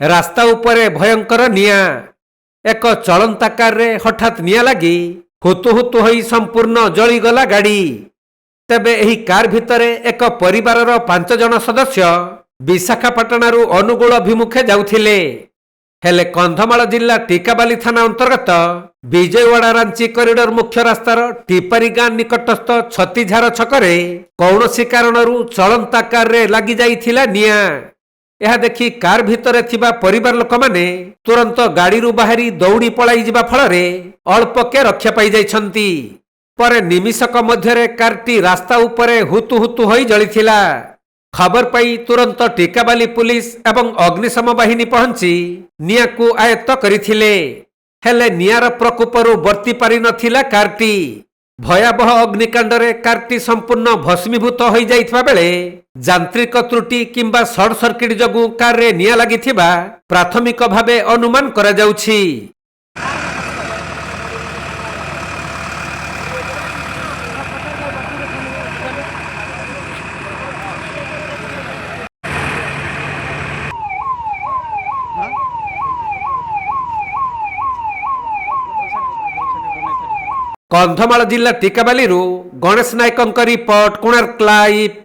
ରାସ୍ତା ଉପରେ ଭୟଙ୍କର ନିଆଁ। ଏକ ଚଳନ୍ତା କାରରେ ହଠାତ୍ ନିଆଁ ଲାଗି ହୁତୁ ହୁତୁ ହୋଇ ସମ୍ପୂର୍ଣ୍ଣ ଜଳିଗଲା ଗାଡ଼ି। ତେବେ ଏହି କାର୍ ଭିତରେ ଏକ ପରିବାରର 5 ଜଣ ସଦସ୍ୟ ବିଶାଖାପାଟଣାରୁ ଅନୁଗୁଳ ଅଭିମୁଖେ ଯାଉଥିଲେ। ହେଲେ କନ୍ଧମାଳ ଜିଲ୍ଲା ଟିକାବାଲି ଥାନା ଅନ୍ତର୍ଗତ ବିଜୟୱାଡ଼ା ରାଞ୍ଚି କରିଡର ମୁଖ୍ୟ ରାସ୍ତାର ଟିପାରୀ ଗାଁ ନିକଟସ୍ଥ ଛତିଝାର ଛକରେ କୌଣସି କାରଣରୁ ଚଳନ୍ତା କାରରେ ଲାଗି ଯାଇଥିଲା ନିଆଁ। ଏହା ଦେଖି କାର୍ ଭିତରେ ଥିବା ପରିବାର ଲୋକମାନେ ତୁରନ୍ତ ଗାଡ଼ିରୁ ବାହାରି ଦୌଡ଼ି ପଳାଇ ଯିବା ଫଳରେ ଅଳ୍ପକେ ରକ୍ଷା ପାଇଯାଇଛନ୍ତି। ପରେ ନିମିଷକ ମଧ୍ୟରେ କାର୍ଟି ରାସ୍ତା ଉପରେ ହୁତୁ ହୁତୁ ହୋଇ ଜଳିଥିଲା। ଖବର ପାଇ ତୁରନ୍ତ ଟିକାବାଲି ପୁଲିସ ଏବଂ ଅଗ୍ନିଶମ ବାହିନୀ ପହଞ୍ଚି ନିଆଁକୁ ଆୟତ୍ତ କରିଥିଲେ। ହେଲେ ନିଆଁର ପ୍ରକୋପରୁ ବର୍ତ୍ତି ପାରିନଥିଲା କାର୍ଟି। ଭୟାବହ ଅଗ୍ନିକାଣ୍ଡରେ କାର୍ଟି ସମ୍ପୂର୍ଣ୍ଣ ଭସ୍ମୀଭୂତ ହୋଇଯାଇଥିବା ବେଳେ ଯାନ୍ତ୍ରିକ ତ୍ରୁଟି କିମ୍ବା ସର୍ଟ ସର୍କିଟ ଯୋଗୁଁ କାର୍ରେ ନିଆଁ ଲାଗିଥିବା ପ୍ରାଥମିକ ଭାବେ ଅନୁମାନ କରାଯାଉଛି। କନ୍ଧମାଳ ଜିଲ୍ଲା ଟିକାବାଲିରୁ ଗଣେଶ ନାୟକଙ୍କ ରିପୋର୍ଟ, କୋଣାର୍କ ଲାଇଭ୍।